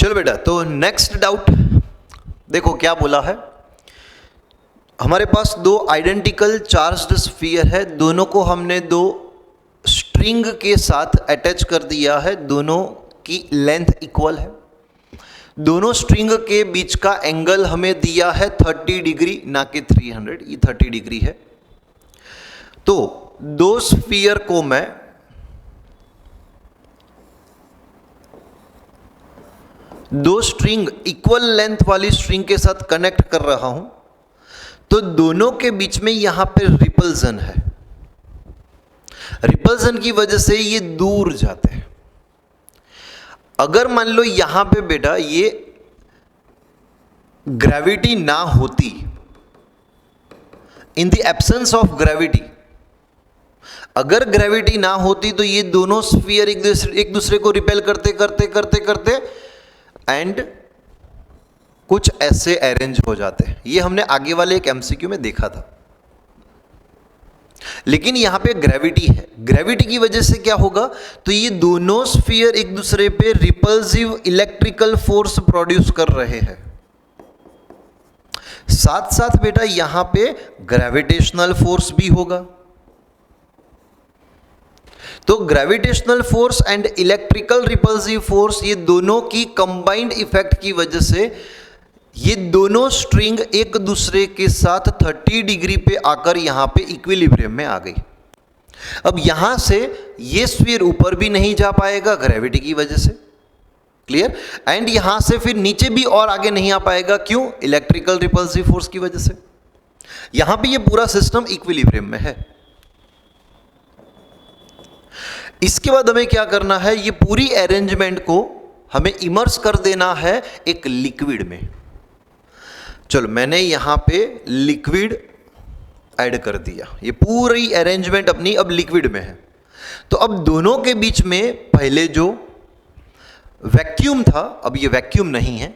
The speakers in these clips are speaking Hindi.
चलो बेटा, तो नेक्स्ट डाउट देखो क्या बोला है। हमारे पास दो आइडेंटिकल चार्ज्ड स्फीयर है, दोनों को हमने दो स्ट्रिंग के साथ अटैच कर दिया है, दोनों की लेंथ इक्वल है, दोनों स्ट्रिंग के बीच का एंगल हमें दिया है 30 डिग्री ना कि 300, ये 30 डिग्री है। तो दो स्फीयर को मैं दो स्ट्रिंग इक्वल लेंथ वाली स्ट्रिंग के साथ कनेक्ट कर रहा हूं, तो दोनों के बीच में यहां पे रिपल्जन है। रिपल्जन की वजह से ये दूर जाते हैं। अगर मान लो यहां पे बेटा ये ग्रेविटी ना होती, in the absence of gravity, अगर ग्रेविटी ना होती तो ये दोनों स्फीयर एक दूसरे को रिपेल करते करते करते करते एंड कुछ ऐसे अरेंज हो जाते हैं। ये हमने आगे वाले एक एमसीक्यू में देखा था। लेकिन यहां पे ग्रेविटी है, ग्रेविटी की वजह से क्या होगा, तो ये दोनों स्फीयर एक दूसरे पे रिपल्सिव इलेक्ट्रिकल फोर्स प्रोड्यूस कर रहे हैं। साथ साथ बेटा यहां पे ग्रेविटेशनल फोर्स भी होगा। तो gravitational force and electrical repulsive force, ये दोनों की कंबाइंड इफेक्ट की वजह से ये दोनों स्ट्रिंग एक दूसरे के साथ 30 डिग्री पे आकर यहां पे इक्विलिब्रियम में आ गई। अब यहां से ये स्फीयर ऊपर भी नहीं जा पाएगा ग्रेविटी की वजह से, क्लियर, एंड यहां से फिर नीचे भी और आगे नहीं आ पाएगा, क्यों, इलेक्ट्रिकल रिपल्सिव फोर्स की वजह से। यहां पे ये पूरा सिस्टम इक्विलिब्रियम में है। इसके बाद हमें क्या करना है, ये पूरी अरेंजमेंट को हमें इमर्स कर देना है एक लिक्विड में। चलो मैंने यहां पे लिक्विड ऐड कर दिया, ये पूरी अरेंजमेंट अपनी अब लिक्विड में है। तो अब दोनों के बीच में पहले जो वैक्यूम था, अब ये वैक्यूम नहीं है,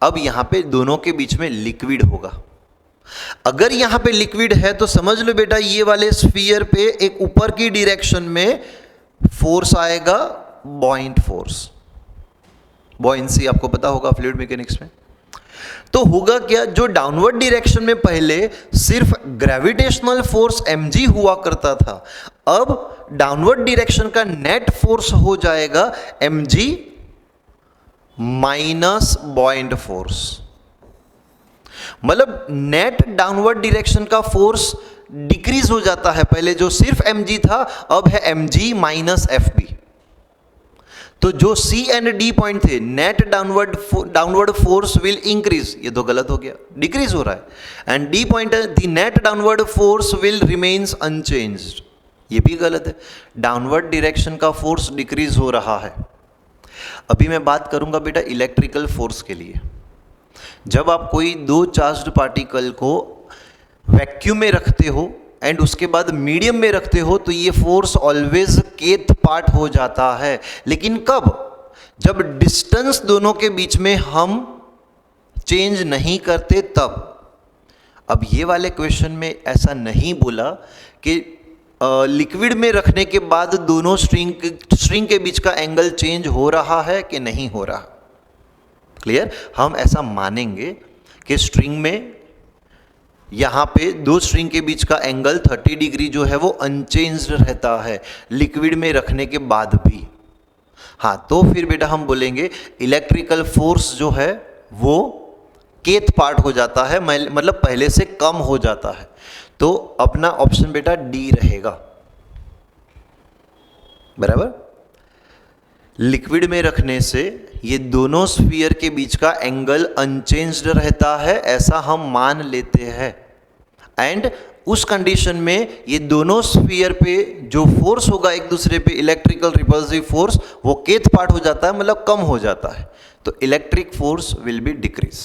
अब यहां पे दोनों के बीच में लिक्विड होगा। अगर यहां पे लिक्विड है तो समझ लो बेटा ये वाले स्फीयर पे एक ऊपर की डायरेक्शन में फोर्स आएगा, बॉइंट फोर्स, बॉयंसी आपको पता होगा फ्लूइड मैकेनिक्स में। तो होगा क्या, जो डाउनवर्ड डायरेक्शन में पहले सिर्फ ग्रेविटेशनल फोर्स mg हुआ करता था, अब डाउनवर्ड डायरेक्शन का नेट फोर्स हो जाएगा mg माइनस बॉइंट फोर्स। मतलब नेट डाउनवर्ड डायरेक्शन का फोर्स डिक्रीज हो जाता है, पहले जो सिर्फ mg था अब है mg माइनस fb। तो जो C एंड D पॉइंट थे, net downward force will increase, ये तो गलत हो गया, डिक्रीज हो रहा है, and D point the net downward force will remains unchanged, ये भी गलत है, डाउनवर्ड डायरेक्शन का फोर्स डिक्रीज हो रहा है। अभी मैं बात करूंगा बेटा इलेक्ट्रिकल फोर्स के लिए। जब आप कोई दो चार्ज्ड पार्टिकल को वैक्यूम में रखते हो एंड उसके बाद मीडियम में रखते हो, तो ये फोर्स ऑलवेज केथ पार्ट हो जाता है। लेकिन कब, जब डिस्टेंस दोनों के बीच में हम चेंज नहीं करते तब। अब ये वाले क्वेश्चन में ऐसा नहीं बोला कि लिक्विड में रखने के बाद दोनों स्ट्रिंग के बीच का एंगल चेंज हो रहा है कि नहीं हो रहा, क्लियर। हम ऐसा मानेंगे कि स्ट्रिंग में यहाँ पे दो स्ट्रिंग के बीच का एंगल 30 डिग्री जो है वो अनचेंज्ड रहता है लिक्विड में रखने के बाद भी। हाँ, तो फिर बेटा हम बोलेंगे इलेक्ट्रिकल फोर्स जो है वो केथ पार्ट हो जाता है, मतलब पहले से कम हो जाता है। तो अपना ऑप्शन बेटा डी रहेगा, बराबर। लिक्विड में रखने से ये दोनों स्फीयर के बीच का एंगल अनचेंज्ड रहता है, ऐसा हम मान लेते हैं, एंड उस कंडीशन में ये दोनों स्फीयर पे जो फोर्स होगा एक दूसरे पे, इलेक्ट्रिकल रिपल्सिव फोर्स, वो केथ पार्ट हो जाता है, मतलब कम हो जाता है। तो electric force will be decrease.